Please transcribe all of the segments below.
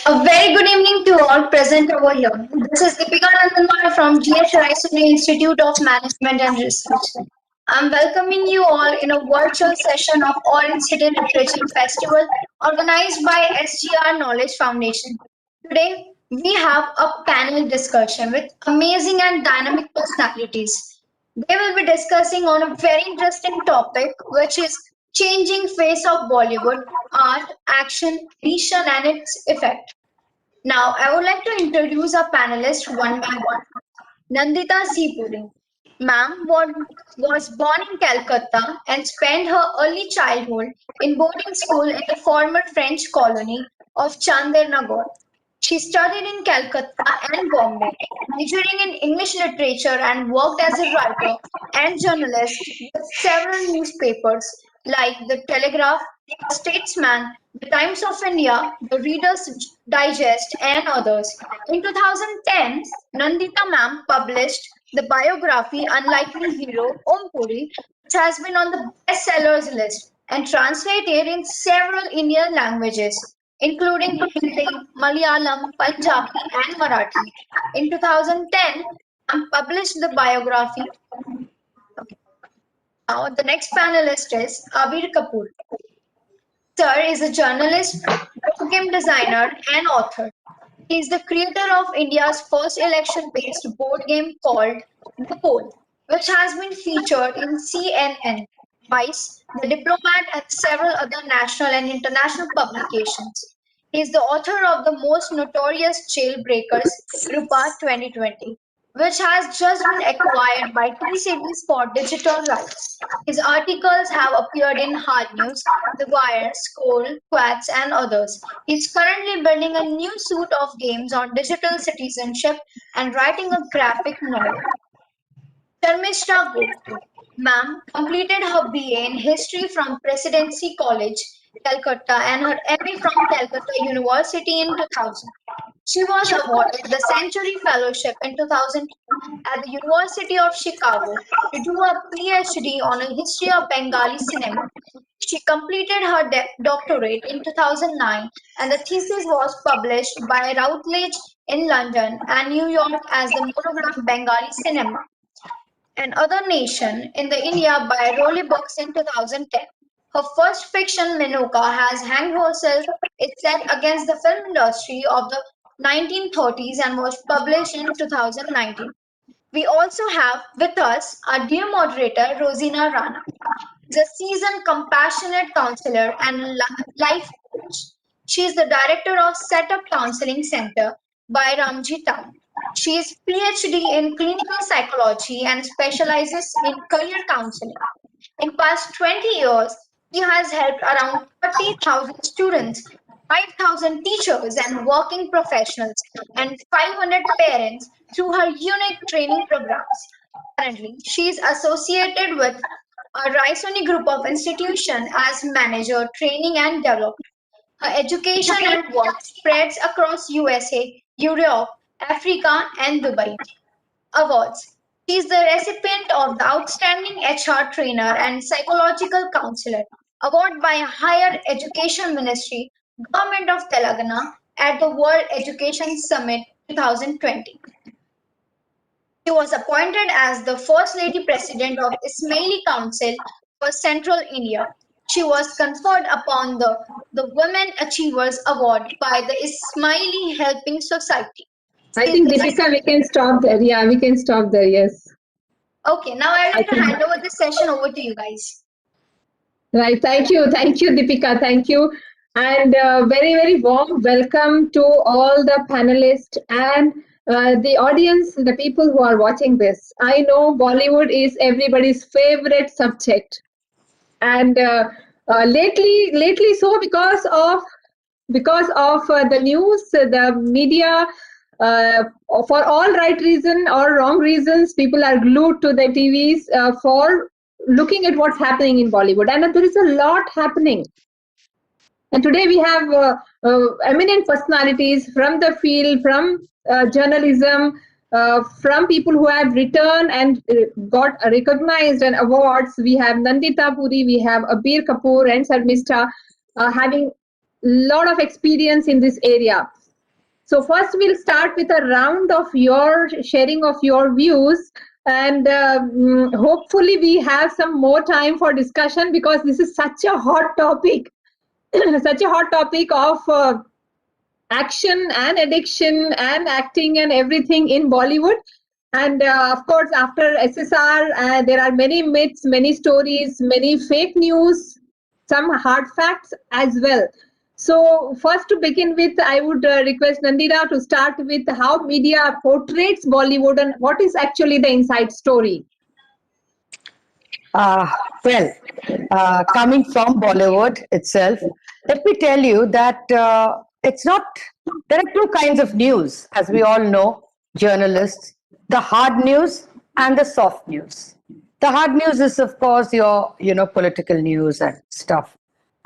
A very good evening to all present over here. This is Deepika Nandanwar from GH Raisuri Institute of Management and Research. I'm welcoming you all in a virtual session of Orange City Literature Festival organized by SGR Knowledge Foundation. Today, we have a panel discussion with amazing and dynamic personalities. They will be discussing on a very interesting topic, which is changing face of Bollywood, art, action, edition, and its effect. Now, I would like to introduce our panelists one by one. Nandita Sipuri. Ma'am was born in Calcutta and spent her early childhood in boarding school in the former French colony of Chandernagar. She studied in Calcutta and Bombay, majoring in English literature and worked as a writer and journalist with several newspapers like The Telegraph, The Statesman, The Times of India, The Reader's Digest, and others. In 2010, Nandita Ma'am published the biography Unlikely Hero Om Puri, which has been on the bestsellers list and translated in several Indian languages, including Hindi, Malayalam, Punjabi, and Marathi. In 2010, Ma'am published the biography. Now, the next panelist is Abir Kapoor. Sir is a journalist, board game designer, and author. He is the creator of India's first election-based board game called The Poll, which has been featured in CNN, Vice, The Diplomat, and several other national and international publications. He is the author of the most notorious Jailbreakers, Rupa 2020, which has just been acquired by T-Series for digital rights. His articles have appeared in Hard News, The Wire, Scroll, Quats, and others. He is currently building a new suite of games on digital citizenship and writing a graphic novel. Sharmishta Gupta, ma'am, completed her BA in History from Presidency College, Calcutta, and her MA from Calcutta University in 2000. She was awarded the Century Fellowship in 2002 at the University of Chicago to do a PhD on a history of Bengali cinema. She completed her doctorate in 2009 and the thesis was published by Routledge in London and New York as the monograph Bengali Cinema and Other Nation in the India by Rolly Books in 2010. Her first fiction, Menoka, has hanged herself. It's set against the film industry of the 1930s and was published in 2019. We also have with us our dear moderator, Rosina Rana. She's a seasoned, compassionate counselor and life coach. She is the director of Setup Counseling Center by Ramji Town. She is PhD in clinical psychology and specializes in career counseling. In past 20 years, she has helped around 30,000 students, 5,000 teachers and working professionals, and 500 parents through her unique training programs. Currently, she is associated with a Raisoni group of institutions as manager, training and development. Her education and work spreads across USA, Europe, Africa, and Dubai. Awards. She is the recipient of the Outstanding HR Trainer and Psychological Counselor Award by Higher Education Ministry, Government of Telangana at the World Education Summit 2020. She was appointed as the First Lady President of Ismaili Council for Central India. She was conferred upon the Women Achievers Award by the Ismaili Helping Society. I She is think the Deepika, we can stop there. Yeah, we can stop there. Yes. Okay, now I'd I like to think. hand over this session over to you guys. Right. Thank you, Deepika. Thank you, and very warm welcome to all the panelists and the audience, the people who are watching this. I know Bollywood is everybody's favorite subject, and lately so because of the news, the media, uh, for all right reason or wrong reasons, people are glued to the TVs for looking at what's happening in Bollywood, and there is a lot happening. And today we have eminent personalities from the field, from journalism, from people who have written and got recognized and awards. We have Nandita Puri, we have Abir Kapoor and Sarmista having lot of experience in this area. So first we'll start with a round of your sharing of your views, and hopefully we have some more time for discussion, because this is such a hot topic, such a hot topic of action and addiction and acting and everything in Bollywood. And of course, after SSR, there are many myths, many stories, many fake news, some hard facts as well. So, first to begin with, I would request Nandira to start with how media portrays Bollywood and what is actually the inside story. Uh, well, coming from Bollywood itself, let me tell you that it's not, there are two kinds of news, as we all know, journalists, the hard news and the soft news. The hard news is, of course, your, political news and stuff.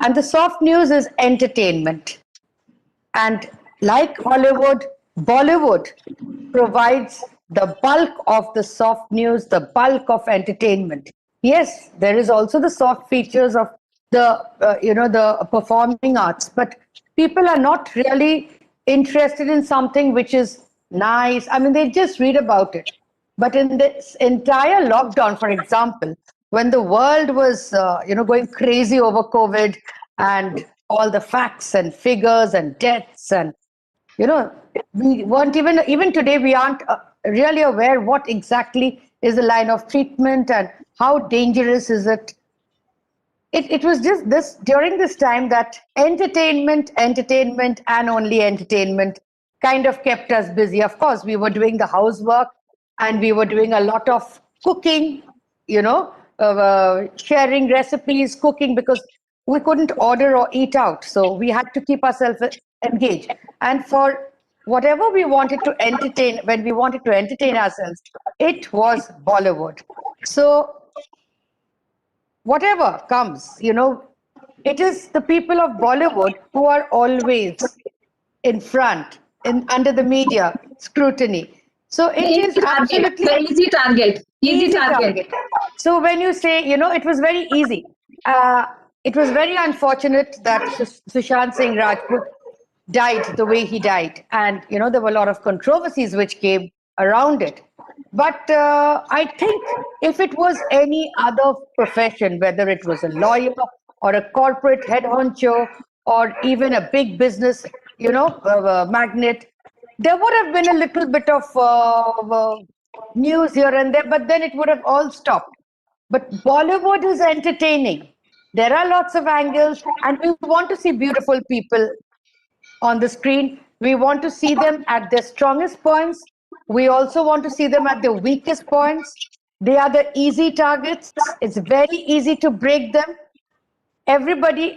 And the soft news is entertainment. And like Hollywood, Bollywood provides the bulk of the soft news, the bulk of entertainment. Yes, there is also the soft features of the performing arts, but people are not really interested in something which is nice. I mean, they just read about it. But in this entire lockdown, for example, when the world was, going crazy over COVID and all the facts and figures and deaths and, you know, we weren't even today, we aren't really aware what exactly is the line of treatment and how dangerous is it. It was just this during this time that entertainment and only entertainment kind of kept us busy. Of course, we were doing the housework and we were doing a lot of cooking, sharing recipes, cooking, because we couldn't order or eat out. So we had to keep ourselves engaged. And for whatever we wanted to entertain, when we wanted to entertain ourselves, it was Bollywood. So whatever comes, it is the people of Bollywood who are always in front, in under the media scrutiny. So it is Easy target, absolutely the easy target, easy easy target. target. So when you say, it was very easy. It was very unfortunate that Sushant Singh Rajput died the way he died, and there were a lot of controversies which came around it. But I think if it was any other profession, whether it was a lawyer or a corporate head honcho or even a big business, magnate, there would have been a little bit of news here and there, but then it would have all stopped. But Bollywood is entertaining. There are lots of angles, and we want to see beautiful people on the screen. We want to see them at their strongest points. We also want to see them at their weakest points. They are the easy targets. It's very easy to break them. Anybody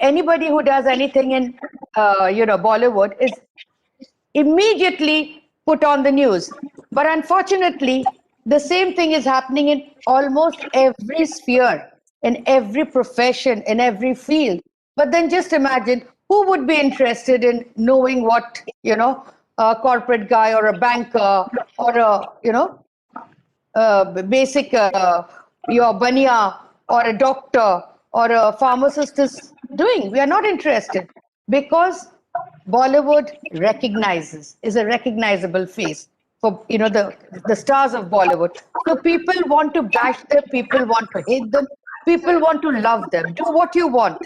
who does anything in, Bollywood is immediately put on the news. But unfortunately, the same thing is happening in almost every sphere, in every profession, in every field. But then just imagine who would be interested in knowing what, a corporate guy or a banker or basic your bania or a doctor or a pharmacist is doing. We are not interested because Bollywood is a recognizable face for the stars of Bollywood. So people want to bash them, people want to hate them, people want to love them. Do what you want.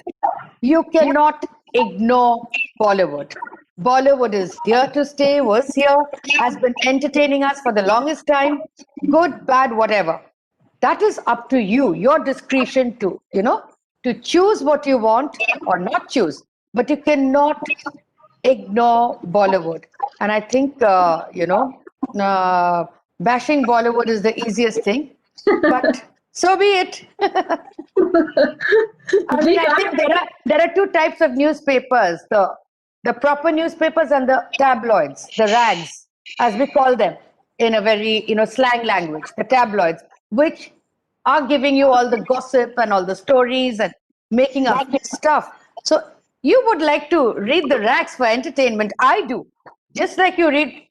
You cannot ignore Bollywood. Bollywood is here to stay, was here, has been entertaining us for the longest time, good, bad, whatever. That is up to you, your discretion to choose what you want or not choose. But you cannot ignore Bollywood. And I think, bashing Bollywood is the easiest thing. But so be it. I mean, I think there are two types of newspapers: the proper newspapers and the tabloids, the rags, as we call them in a very slang language. The tabloids, which are giving you all the gossip and all the stories and making up stuff. So you would like to read the rags for entertainment. I do, just like you read,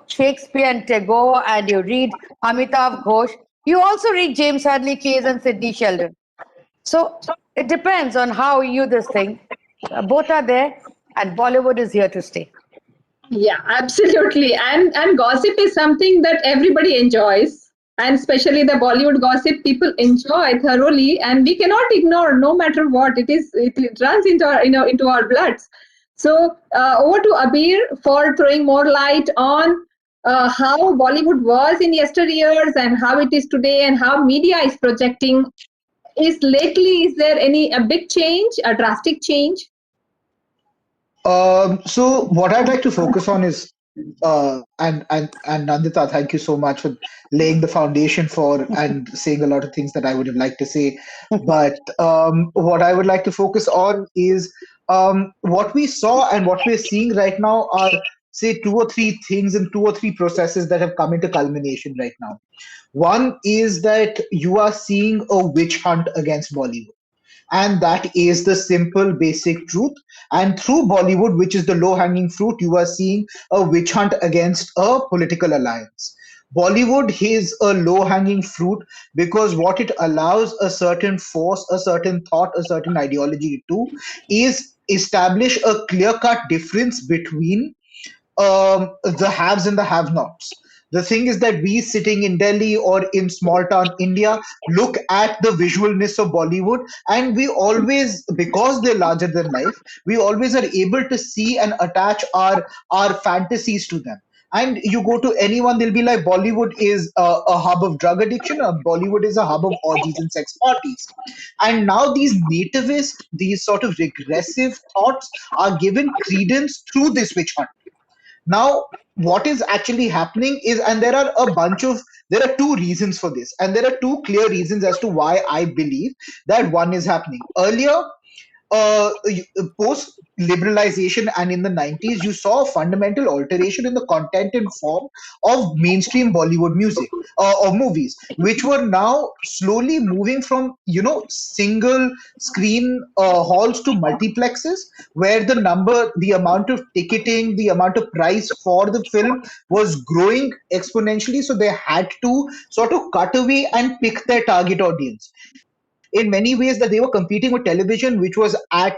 Shakespeare and Tagore, and you read Amitav Ghosh. You also read James Hadley Chase and Sidney Sheldon. So it depends on how you this thing. Both are there, and Bollywood is here to stay. Yeah, absolutely. And gossip is something that everybody enjoys. And especially the Bollywood gossip, people enjoy thoroughly, and we cannot ignore no matter what. It runs into our into our bloods. So over to Abir for throwing more light on how Bollywood was in yesteryears and how it is today, and how media is projecting. Is there any a big change, a drastic change? So what I'd like to focus on is, and Nandita, thank you so much for laying the foundation for and saying a lot of things that I would have liked to say. But what I would like to focus on is what we saw and what we're seeing right now are, say, two or three things and two or three processes that have come into culmination right now. One is that you are seeing a witch hunt against Bollywood, and that is the simple basic truth. And through Bollywood, which is the low hanging fruit, you are seeing a witch hunt against a political alliance. Bollywood is a low hanging fruit because what it allows a certain force, a certain thought, a certain ideology to do is establish a clear cut difference between the haves and the have nots. The thing is that we sitting in Delhi or in small town India look at the visualness of Bollywood, and we always, because they're larger than life, we always are able to see and attach our fantasies to them. And you go to anyone, they'll be like, Bollywood is a hub of drug addiction, or Bollywood is a hub of orgies and sex parties. And now these nativist, these sort of regressive thoughts are given credence through this witch hunt. Now, what is actually happening is, and there are two reasons for this, and there are two clear reasons as to why I believe that one is happening. Earlier, post liberalization and in the 90s, you saw a fundamental alteration in the content and form of mainstream Bollywood music or movies, which were now slowly moving from, single screen halls to multiplexes, where the amount of ticketing, the amount of price for the film was growing exponentially. So they had to sort of cut away and pick their target audience in many ways, that they were competing with television, which was at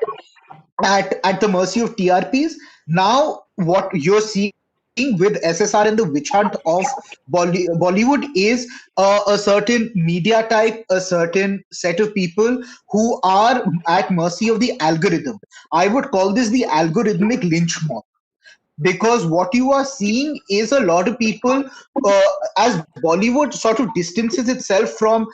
the mercy of TRPs. Now, what you're seeing with SSR and the witch hunt of Bollywood is a certain media type, a certain set of people who are at mercy of the algorithm. I would call this the algorithmic lynch mob, because what you are seeing is a lot of people, as Bollywood sort of distances itself from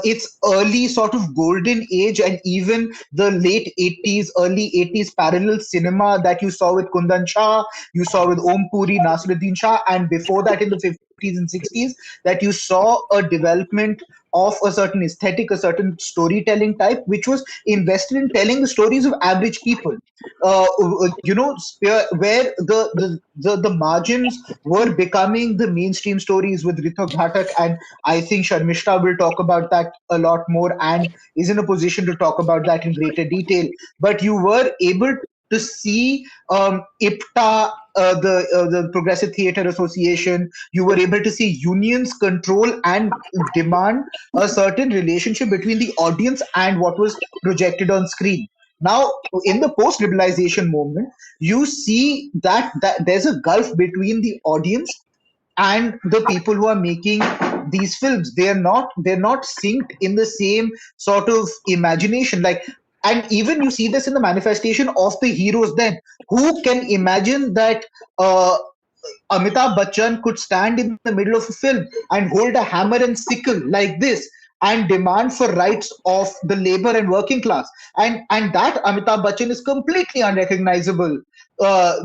its early sort of golden age and even the late 80s, early 80s parallel cinema that you saw with Kundan Shah, you saw with Om Puri, Nasiruddin Shah, and before that in the 50s and 60s, that you saw a development of a certain aesthetic, a certain storytelling type, which was invested in telling the stories of average people. Where the margins were becoming the mainstream stories with Ritok Ghatak, and I think Sharmishta will talk about that a lot more and is in a position to talk about that in greater detail. But you were able to see IPTA, the Progressive Theatre Association. You were able to see unions control and demand a certain relationship between the audience and what was projected on screen. Now, in the post-liberalization movement, you see that there's a gulf between the audience and the people who are making these films. They're not synced in the same sort of imagination. Like, and even you see this in the manifestation of the heroes. Then, who can imagine that Amitabh Bachchan could stand in the middle of a film and hold a hammer and sickle like this and demand for rights of the labor and working class. And that Amitabh Bachchan is completely unrecognizable uh,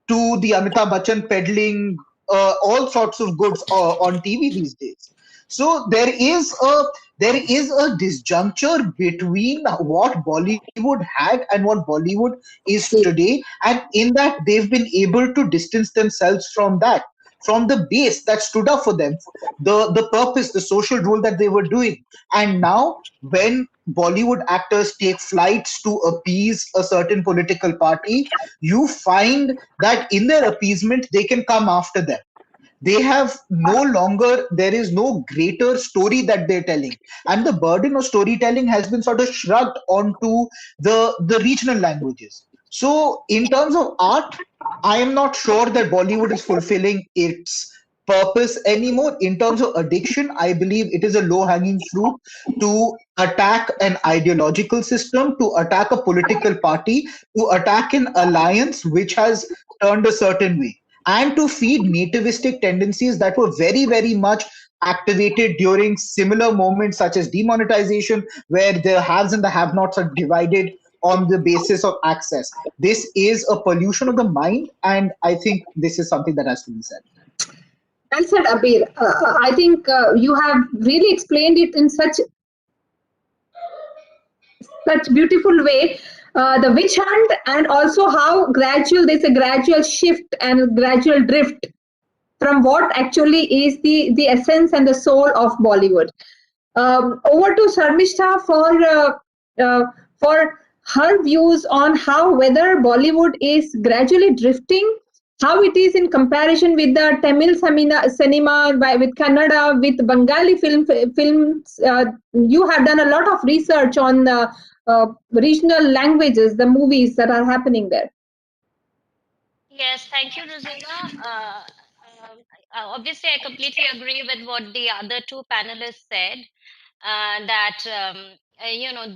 to the Amitabh Bachchan peddling all sorts of goods on TV these days. So there is a disjuncture between what Bollywood had and what Bollywood is today, and in that they've been able to distance themselves from that, from the base that stood up for them, the purpose, the social role that they were doing. And now, when Bollywood actors take flights to appease a certain political party, you find that in their appeasement, they can come after them. They have no longer, there is no greater story that they're telling, and the burden of storytelling has been sort of shrugged onto the regional languages. So, in terms of art, I am not sure that Bollywood is fulfilling its purpose anymore. In terms of addiction, I believe it is a low hanging fruit to attack an ideological system, to attack a political party, to attack an alliance which has turned a certain way, and to feed nativistic tendencies that were very, very much activated during similar moments such as demonetization, where the haves and the have nots are divided on the basis of access. This is a pollution of the mind, and I think this is something that has to be said. Well said, Abir. I think you have really explained it in such beautiful way. The witch hunt, and also how gradual there's a gradual shift and gradual drift from what actually is the essence and the soul of Bollywood. Over to Sarmishta for her views on how whether Bollywood is gradually drifting, how it is in comparison with the Tamil cinema, with Kannada, with Bengali films. You have done a lot of research on the regional languages, the movies that are happening there. Yes, thank you, Rosina. Obviously, I completely agree with what the other two panelists said. That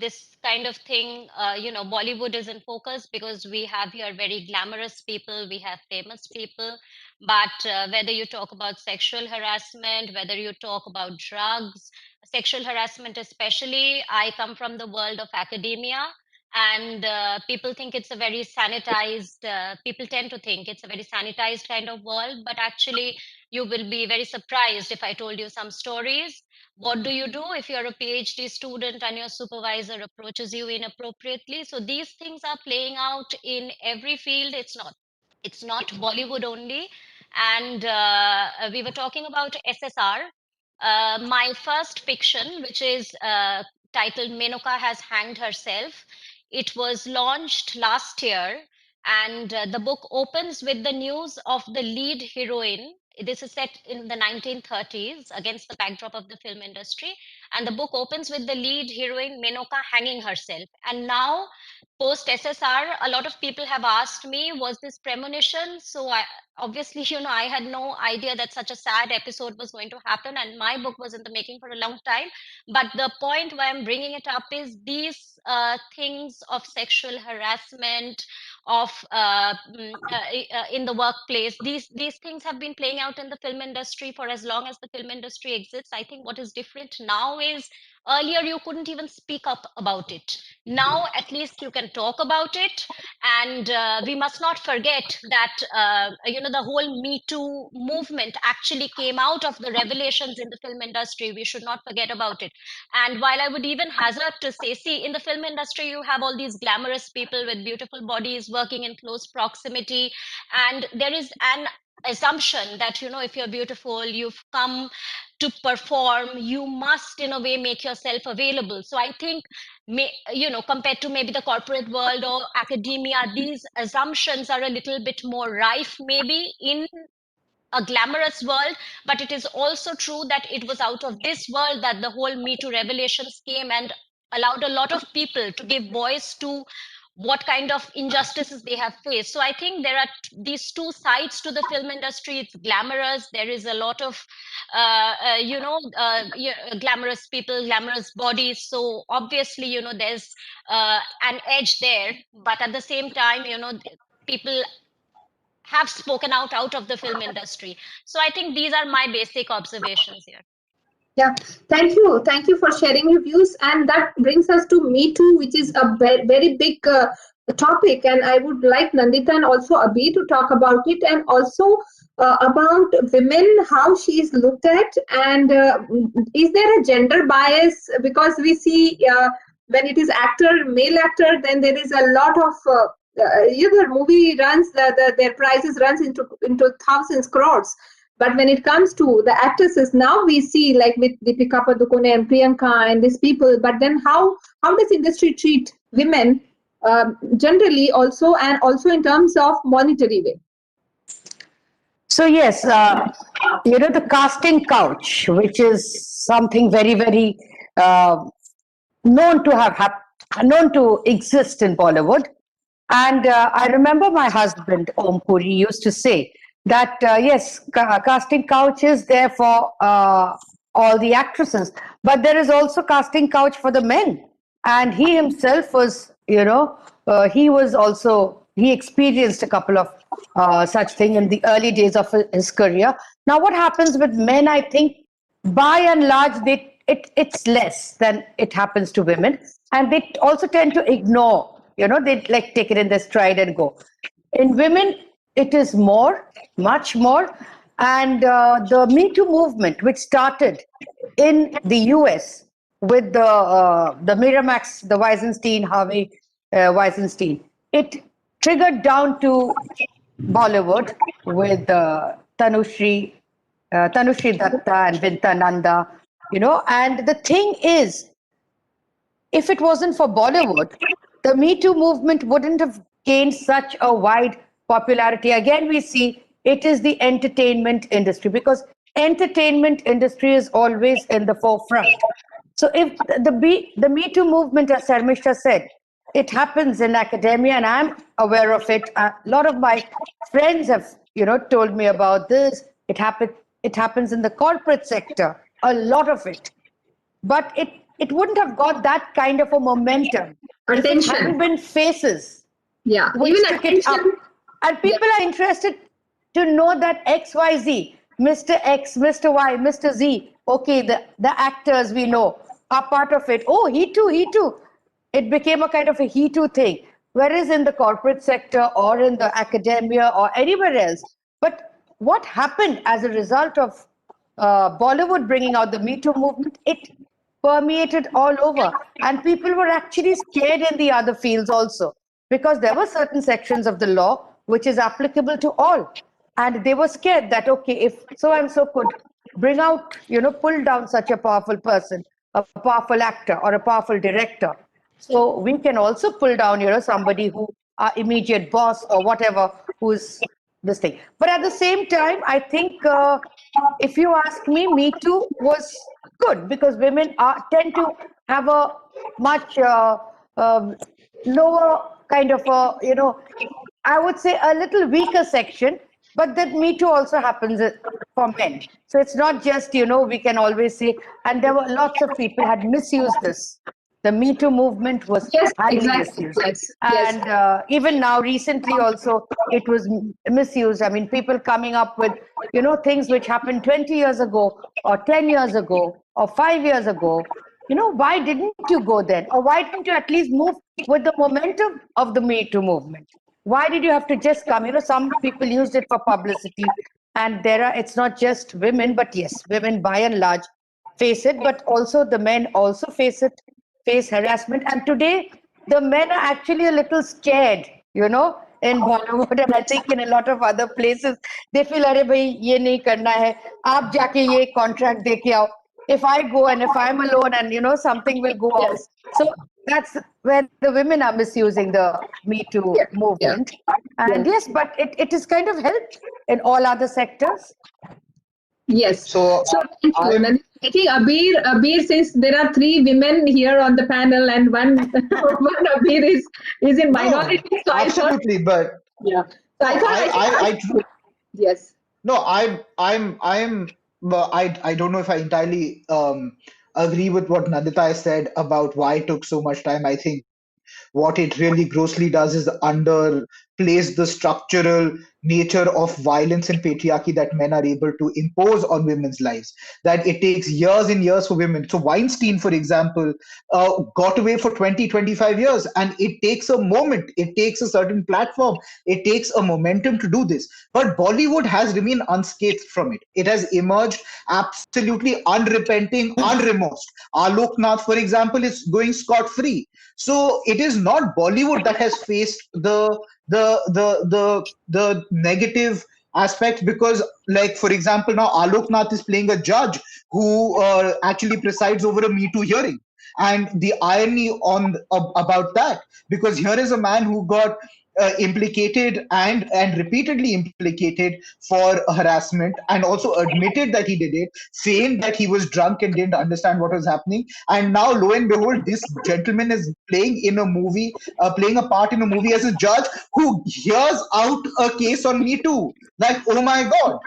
this kind of thing, Bollywood is in focus because we have here very glamorous people, we have famous people. But whether you talk about sexual harassment, whether you talk about drugs, sexual harassment especially, I come from the world of academia, and people think it's a very sanitized, people tend to think it's a very sanitized kind of world, but actually you will be very surprised if I told you some stories. What do you do if you're a PhD student and your supervisor approaches you inappropriately? So these things are playing out in every field. It's not Bollywood only. And we were talking about SSR. My first fiction, which is titled Menuka Has Hanged Herself, it was launched last year. And the book opens with the news of the lead heroine. This is set in the 1930s against the backdrop of the film industry. And the book opens with the lead heroine, Menuka, hanging herself. And now, post SSR, a lot of people have asked me, was this premonition? So obviously, I had no idea that such a sad episode was going to happen. And my book was in the making for a long time. But the point why I'm bringing it up is these things of sexual harassment, of in the workplace, these things have been playing out in the film industry for as long as the film industry exists. I think what is different now is earlier you couldn't even speak up about it. Now at least you can talk about it. And we must not forget that the whole Me Too movement actually came out of the revelations in the film industry. We should not forget about it. And while I would even hazard to say, see, in the film industry, you have all these glamorous people with beautiful bodies working in close proximity. And there is an assumption that, if you're beautiful, you've come to perform, you must, in a way, make yourself available. So I think, compared to maybe the corporate world or academia, these assumptions are a little bit more rife, maybe, in a glamorous world. But it is also true that it was out of this world that the whole Me Too revelations came and allowed a lot of people to give voice to what kind of injustices they have faced. So I think there are these two sides to the film industry. It's glamorous. There is a lot of, glamorous people, glamorous bodies. So obviously, there's an edge there. But at the same time, people have spoken out of the film industry. So I think these are my basic observations here. Yeah, thank you for sharing your views, and that brings us to Me Too, which is a very big topic, and I would like Nandita and also Abhi to talk about it, and also about women, how she is looked at, and is there a gender bias? Because we see when it is male actor, then there is a lot of the movie runs their prices runs into thousands crores. But when it comes to the actresses, now we see like with Deepika Padukone and Priyanka and these people. But then how does industry treat women generally also, and also in terms of monetary way? So yes, the casting couch, which is something very, very uh, known to exist in Bollywood. And I remember my husband, Om Puri, used to say that, yes, casting couch is there for all the actresses, but there is also casting couch for the men. And he himself was, he was also, he experienced a couple of such thing in the early days of his career. Now, what happens with men, I think, by and large, it's less than it happens to women. And they also tend to ignore, they like take it in their stride and go. In women, it is more, much more. And the Me Too movement, which started in the US with the Miramax, the Weisenstein, Harvey Weisenstein, it triggered down to Bollywood with Tanushri Datta and Vinta Nanda, and the thing is, if it wasn't for Bollywood, the Me Too movement wouldn't have gained such a wide popularity. Again, we see it is the entertainment industry because entertainment industry is always in the forefront. So if the Me Too movement, as Sarmisha said, it happens in academia, and I'm aware of it. A lot of my friends have, told me about this. It happens in the corporate sector. A lot of it, but it wouldn't have got that kind of a momentum if it hadn't Attention. been faces Yeah. which Even took it up. attention. And Yeah. people are interested to know that XYZ, Mr. X, Mr. Y, Mr. Z, okay, the actors we know are part of it. Oh, he too, he too. It became a kind of a he too thing. Whereas in the corporate sector or in the academia or anywhere else. But what happened as a result of Bollywood bringing out the Me Too movement? It permeated all over. And people were actually scared in the other fields also because there were certain sections of the law which is applicable to all. And they were scared that, okay, if so and so could bring out, pull down such a powerful person, a powerful actor or a powerful director. So we can also pull down, somebody who our immediate boss or whatever who's this thing. But at the same time, I think if you ask me, Me Too was good because women tend to have a much lower kind of a, I would say a little weaker section, but that Me Too also happens for men. So it's not just, we can always say, and there were lots of people had misused this. The Me Too movement was Yes, highly exactly. misused. Yes, yes. And even now, recently also, it was misused. I mean, people coming up with, things which happened 20 years ago, or 10 years ago, or 5 years ago. Why didn't you go then? Or why didn't you at least move with the momentum of the Me Too movement? Why did you have to just come? Some people used it for publicity, and it's not just women, but yes, women by and large face it, but also the men also face harassment. And today, the men are actually a little scared, in Bollywood, and I think in a lot of other places, they feel, "Arey bhai, ye nahi karna hai. Aap jaake ye contract de ke aao." If I go and if I'm alone and something will go off. Yes. So that's where the women are misusing the Me Too Yeah. Yeah. movement. And Yes. yes, but it is kind of helped in all other sectors. Yes. So So thank you. I'm And I think Abir, since there are three women here on the panel and one one Abir is in no, minority, so I thought, absolutely, but yeah. So I no, thought I should ask I you. Yes. no, well, I don't know if I entirely agree with what Nandita said about why it took so much time. I think what it really grossly does is underplays the structural nature of violence and patriarchy that men are able to impose on women's lives. That it takes years and years for women. So Weinstein, for example, got away for 20, 25 years, and it takes a moment, it takes a certain platform, it takes a momentum to do this. But Bollywood has remained unscathed from it. It has emerged absolutely unrepenting, unremorsed. Alok Nath, for example, is going scot free. So it is not Bollywood that has faced the negative aspects, because, like, for example, now Alok Nath is playing a judge who actually presides over a Me Too hearing. And the irony about that, because here is a man who got implicated and repeatedly implicated for harassment, and also admitted that he did it, feigned that he was drunk and didn't understand what was happening, and now lo and behold, this gentleman is playing in a movie, playing a part in a movie as a judge who hears out a case on Me Too. Like, oh my God.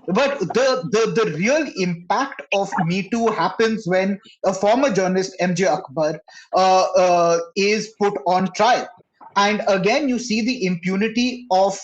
But the real impact of Me Too happens when a former journalist, MJ Akbar, is put on trial. And again, you see the impunity of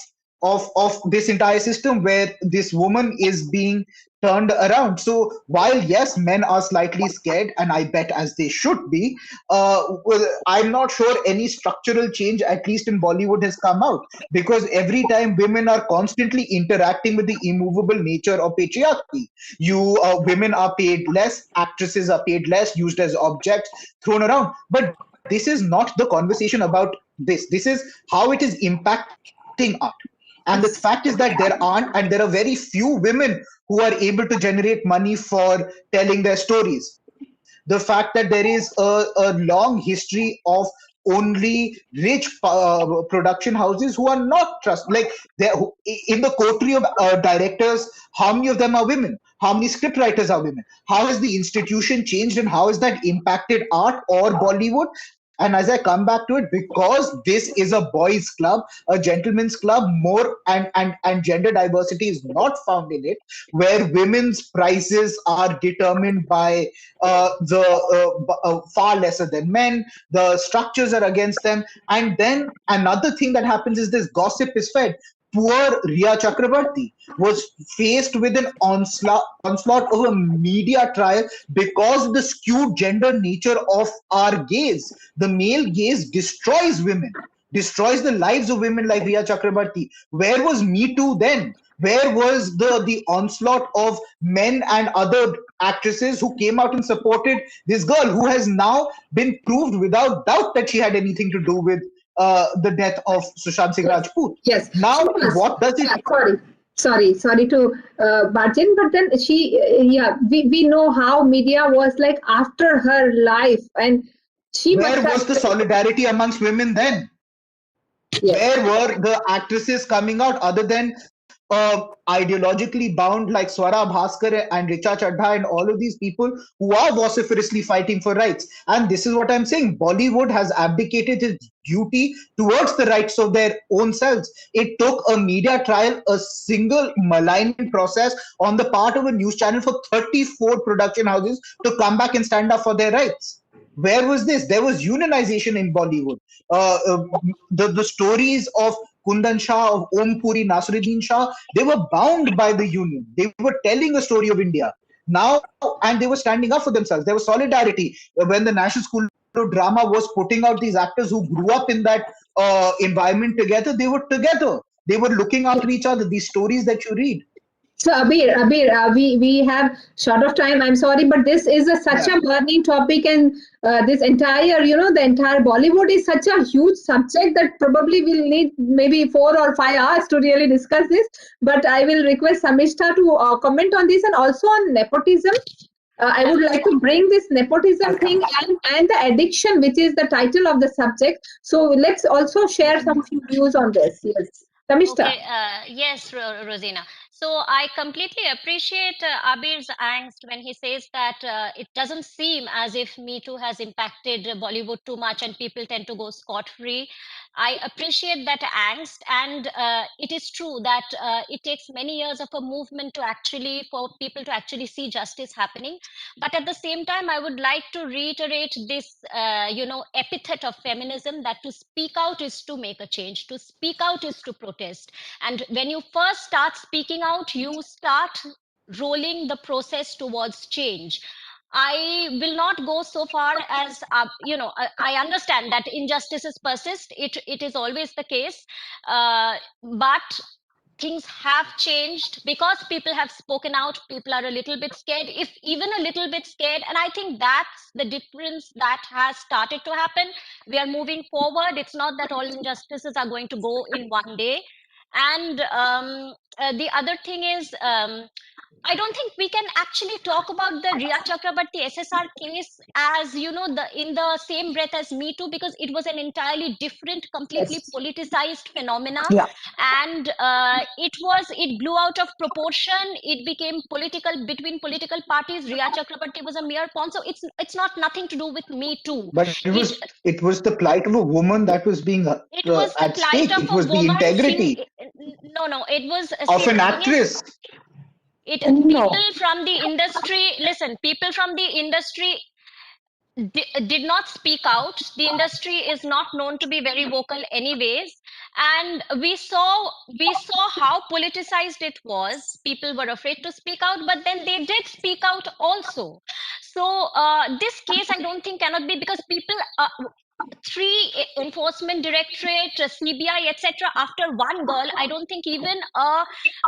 this entire system where this woman is being turned around. So while yes, men are slightly scared, and I bet as they should be, well, I'm not sure any structural change, at least in Bollywood, has come out, because every time women are constantly interacting with the immovable nature of patriarchy. Women are paid less, actresses are paid less, used as objects, thrown around. But this is not the conversation about this is how it is impacting art. And the fact is that there aren't, and there are very few women who are able to generate money for telling their stories. The fact that there is a long history of only rich production houses who are not trust, like in the coterie of directors, how many of them are women, how many script writers are women, how has the institution changed, and how has that impacted art or Bollywood? And as I come back to it, because this is a boys club, a gentleman's club, more and gender diversity is not found in it, where women's prices are determined by far lesser than men, the structures are against them. And then another thing that happens is this gossip is fed. Poor Ria Chakrabarti was faced with an onslaught of a media trial because of the skewed gender nature of our gaze. The male gaze destroys women, destroys the lives of women like Ria Chakrabarti. Where was Me Too then? Where was the onslaught of men and other actresses who came out and supported this girl who has now been proved without doubt that she had anything to do with the death of Sushant Singh Yes, Rajput? yes. Now, She was. what does it? Yeah, sorry to barge in, but then yeah, we know how media was like after her life, and she must Where have. was the solidarity amongst women then? Yes. Where were the actresses coming out other than ideologically bound like Swara Bhaskar and Richa Chadha and all of these people who are vociferously fighting for rights? And this is what I'm saying. Bollywood has abdicated its duty towards the rights of their own selves. It took a media trial, a single malign process on the part of a news channel for 34 production houses to come back and stand up for their rights. Where was this? There was unionization in Bollywood. The stories of Kundan Shah, of Om Puri, Nasiruddin Shah, they were bound by the union. They were telling a story of India. Now, and they were standing up for themselves. There was solidarity. When the National School of Drama was putting out these actors who grew up in that environment together, they were together. They were looking after each other. These stories that you read. So Abir, we have short of time. I'm sorry, but this is such Yeah. a burning topic, and this entire, the entire Bollywood is such a huge subject that probably we'll need maybe 4 or 5 hours to really discuss this. But I will request Samishta to comment on this, and also on nepotism. I would like to bring this nepotism thing and the addiction, which is the title of the subject. So let's also share some few views on this. Yes, Samishta. Okay, yes, Rosina. So I completely appreciate Abir's angst when he says that it doesn't seem as if Me Too has impacted Bollywood too much and people tend to go scot-free. I appreciate that angst, and it is true that it takes many years of a movement to actually, for people to actually see justice happening. But at the same time, I would like to reiterate this, epithet of feminism, that to speak out is to make a change, to speak out is to protest. And when you first start speaking out, you start rolling the process towards change. I will not go so far as, I understand that injustices persist. It is always the case. But things have changed because people have spoken out. People are a little bit scared, if even a little bit scared. And I think that's the difference that has started to happen. We are moving forward. It's not that all injustices are going to go in one day. And the other thing is, I don't think we can actually talk about the Riya Chakrabarti SSR case as, the in the same breath as Me Too, because it was an entirely different, completely Yes. politicized phenomena, Yeah. and it blew out of proportion. It became political between political parties. Riya Chakrabarti was a mere pawn, so it's not nothing to do with Me Too. But It it was the plight of a woman that was being it was the at plight stake. of It a was the woman. integrity No, it was. of See, an the thing is, actress. it No. people from the industry. Listen, people from the industry did not speak out. The industry is not known to be very vocal anyways, and we saw how politicized it was. People were afraid to speak out, but then they did speak out also. So this case, I don't think, cannot be, because people, three enforcement directorate, CBI, etc. After one girl, I don't think even a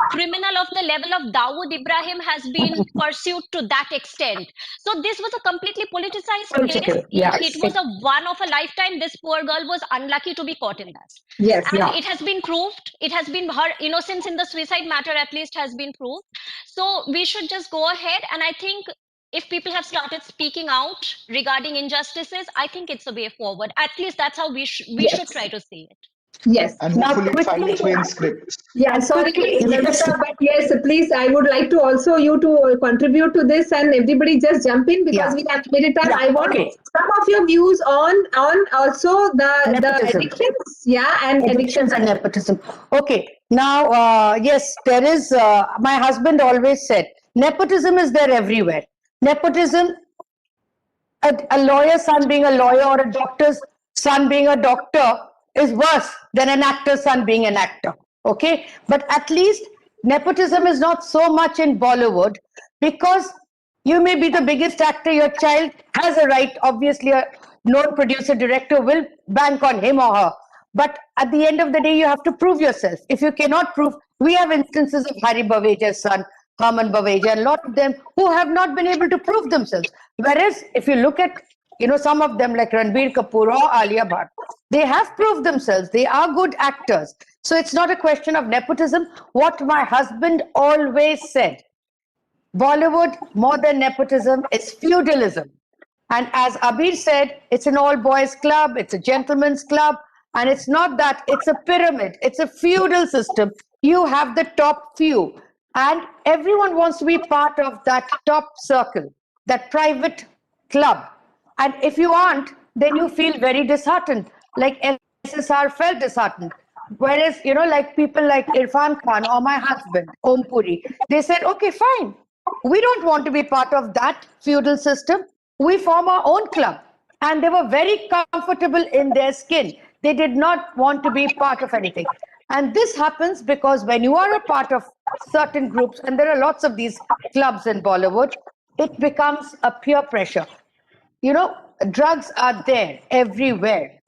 criminal of the level of Dawood Ibrahim has been pursued to that extent. So this was a completely politicized case. Political. Yeah. It was a one of a lifetime. This poor girl was unlucky to be caught in that. Yes. And Yeah. it has been proved. It has been, her innocence in the suicide matter at least has been proved. So we should just go ahead. And I think if people have started speaking out regarding injustices, I think it's a way forward. At least that's how we should Yes. try to see it. Yes. And Now hopefully it finds quickly, its way in scripts. Yeah, and sorry, quickly, yes. Nandita, but yes, please, I would like to also you to contribute to this, and everybody just jump in because Yeah. we have limited time. Yeah. I want Okay. some of your views on also the Nepotism. addictions, yeah, and addiction. Addictions and nepotism. Okay. Now, yes, there is. My husband always said nepotism is there everywhere. Nepotism, a lawyer's son being a lawyer or a doctor's son being a doctor is worse than an actor's son being an actor. Okay, but at least nepotism is not so much in Bollywood, because you may be the biggest actor, your child has a right, obviously a known producer director will bank on him or her, but at the end of the day you have to prove yourself. If you cannot prove, we have instances of Hari Baveja's son, Harman Baveja, and a lot of them who have not been able to prove themselves. Whereas if you look at, some of them like Ranbir Kapoor or Alia Bhatt, they have proved themselves. They are good actors. So it's not a question of nepotism. What my husband always said, Bollywood, more than nepotism, is feudalism. And as Abir said, it's an all boys club, it's a gentleman's club, and it's not that, it's a pyramid, it's a feudal system. You have the top few, and everyone wants to be part of that top circle, that private club. And if you aren't, then you feel very disheartened, like SSR felt disheartened. Whereas, like people like Irfan Khan or my husband, Om Puri, they said, okay, fine. We don't want to be part of that feudal system. We form our own club. And they were very comfortable in their skin. They did not want to be part of anything. And this happens because when you are a part of certain groups, and there are lots of these clubs in Bollywood, it becomes a peer pressure. you know Drugs are there everywhere,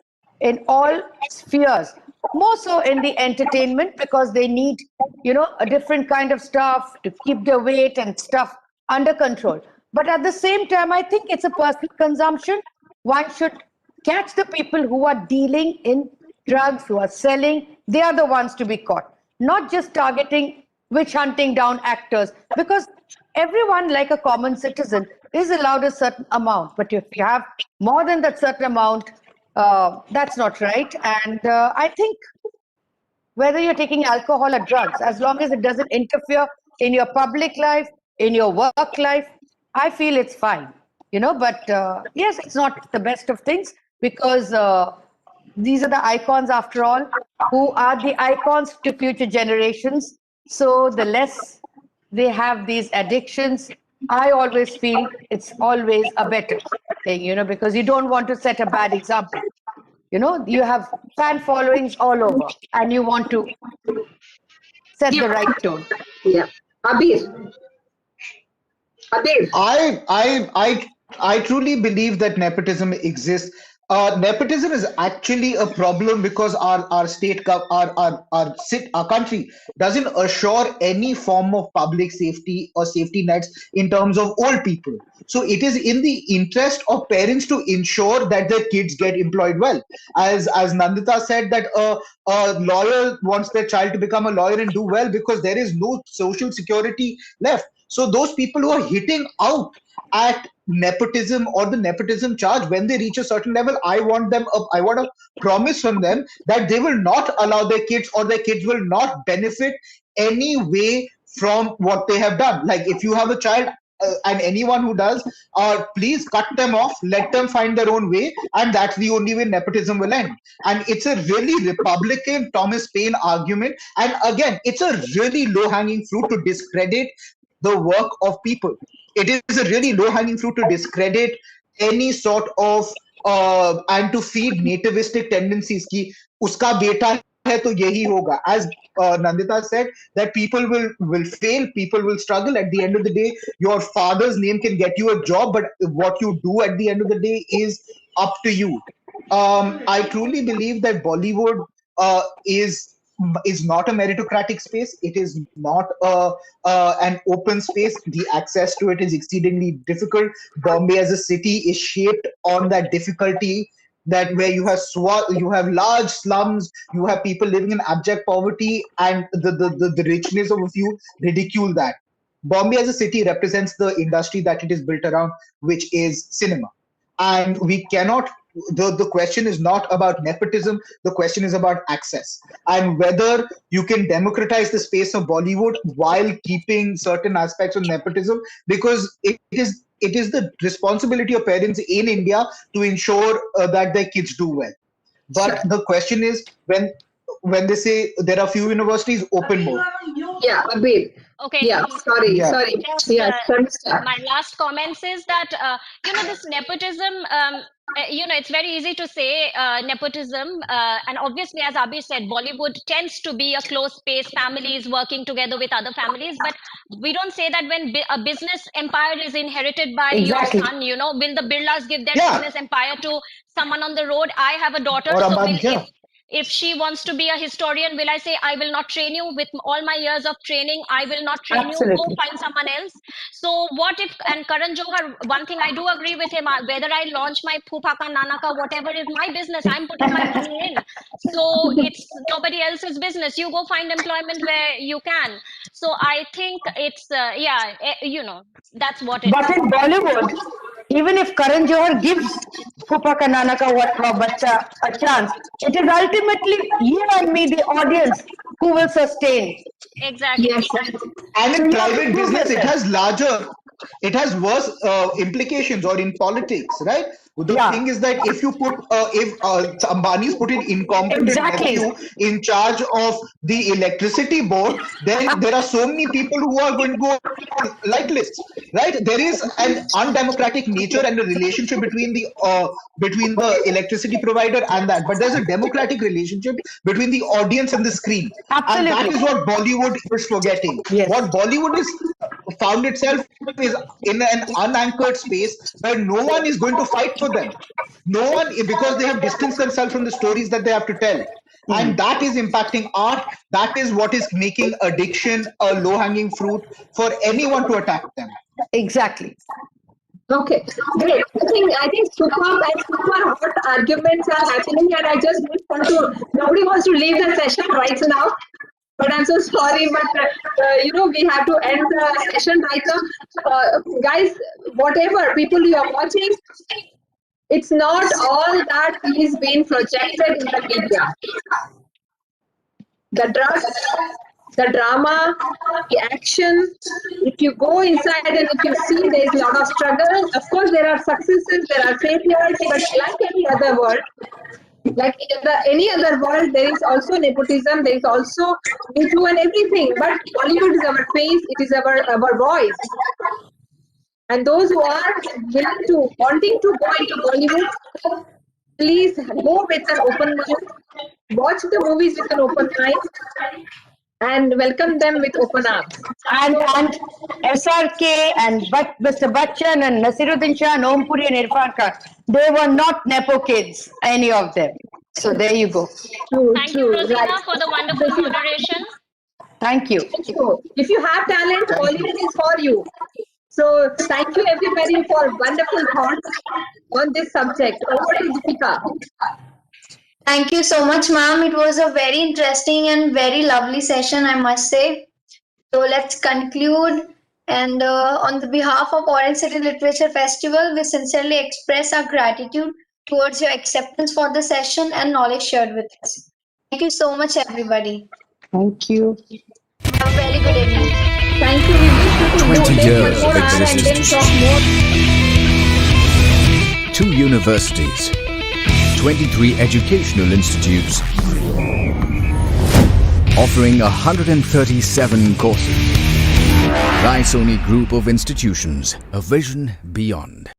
in all spheres, more so in the entertainment, because they need a different kind of stuff to keep their weight and stuff under control. But at the same time, I think it's a personal consumption. One should catch the people who are dealing in drugs, who are selling. They are the ones to be caught, not just targeting, witch hunting down actors, because everyone, like a common citizen, is allowed a certain amount. But if you have more than that certain amount, that's not right. And I think whether you're taking alcohol or drugs, as long as it doesn't interfere in your public life, in your work life, I feel it's fine. But yes, it's not the best of things, because these are the icons, after all, who are the icons to future generations. So the less they have these addictions, I always feel it's always a better thing, because you don't want to set a bad example. You have fan followings all over, and you want to set Yeah, the right tone. yeah. Abir, Abir. I truly believe that nepotism exists. Nepotism is actually a problem because our state our country doesn't assure any form of public safety or safety nets in terms of old people. So it is in the interest of parents to ensure that their kids get employed well. As Nandita said, that a lawyer wants their child to become a lawyer and do well because there is no social security left. So those people who are hitting out at nepotism or the nepotism charge, when they reach a certain level, I want a promise from them that they will not allow their kids, or their kids will not benefit any way from what they have done. Like if you have a child, and anyone who does, please cut them off, let them find their own way, and that's the only way nepotism will end. And it's a really Republican Thomas Paine argument, and again, it's a really low hanging fruit to discredit the work of people. It is a really low hanging fruit to discredit any sort of and to feed nativistic tendencies ki uska beta hai to yahi hoga. As Nandita said, that people will fail, people will struggle. At the end of the day, your father's name can get you a job, but what you do at the end of the day is up to you. I truly believe that Bollywood is not a meritocratic space. It is not an open space. The access to it is exceedingly difficult. Bombay as a city is shaped on that difficulty. That where you have large slums, you have people living in abject poverty, and the richness of a few ridicule that. Bombay as a city represents the industry that it is built around, which is cinema. And we cannot, the question is not about nepotism, the question is about access, and whether you can democratize the space of Bollywood while keeping certain aspects of nepotism, because it is the responsibility of parents in India to ensure that their kids do well. But the question is, when they say there are few universities, open more. Yeah, Abir. Okay. Yeah, sorry, Yeah. sorry. Just Yeah, my last comments is that this nepotism. It's very easy to say nepotism, and obviously, as Abhi said, Bollywood tends to be a close space, families working together with other families. But we don't say that when a business empire is inherited by your Exactly. son. Will the Birlas give their Yeah. business empire to someone on the road? I have a daughter, Or so Ambani, yeah. if she wants to be a historian, will I say I will not train you with all my years of training? I will not train you. Go Absolutely. find someone else. So what if? And Karan Johar, one thing I do agree with him. Whether I launch my Phupaka, Nanaka, whatever is my business, I'm putting my money in. So it's nobody else's business. You go find employment where you can. So I think it's that's what it But is. in Bollywood, even if Karan Johar gives Fupa Ka Nana Ka Watwa Bacha a chance, it is ultimately you and me, the audience, who will sustain. Exactly. yes. And So in you have to private prove business, yourself. it has worse implications. Or in politics, right? The Yeah, thing is that if Ambani's put an incompetent exactly. nephew in charge of the electricity board, then there are so many people who are going to go like lists, right? There is an undemocratic nature and a relationship between the electricity provider and that, but there's a democratic relationship between the audience and the screen, and that Absolutely. is what Bollywood is forgetting. Yes. What Bollywood is found itself is in an unanchored space where no one is going to fight for them. No one, because they have distanced themselves from the stories that they have to tell. And that is impacting art. That is what is making addiction a low hanging fruit for anyone to attack them. Exactly. Okay, great. I think super hot arguments are happening, and I just don't want to. Nobody wants to leave the session right now. But I'm so sorry, but we have to end the session right now. Guys, whatever people you are watching, it's not all that is being projected in the media. The drugs, the drama, the action. If you go inside and if you see there is a lot of struggle, of course there are successes, there are failures, but like any other world, like in any other world, there is also nepotism, there is also Me Too and everything. But Bollywood is our face, it is our voice. And those who are wanting to go into Bollywood, please go with an open mind, watch the movies with an open mind, and welcome them with open arms. And SRK and Mr. Bachchan and Nasiruddin Shah and Ompuri and Irfan Khan, they were not Nepo kids, any of them. So there you go. True, Thank you, true, right. Rosina, for the wonderful This is moderation. Thank you. so. If you have talent, Thank you. Bollywood is for you. So thank you everybody for wonderful thoughts on this subject. Over to Deepika. Thank you so much, ma'am. It was a very interesting and very lovely session, I must say. So let's conclude And on the behalf of Orange City Literature Festival, we sincerely express our gratitude towards your acceptance for the session and knowledge shared with us. Thank you so much, everybody. Thank you. Have a very good evening. Thank you. We wish you to 20 take one years more of hour and then existence. talk more. 2 universities, 23 educational institutes, offering 137 courses. Raisoni Group of Institutions, a vision beyond.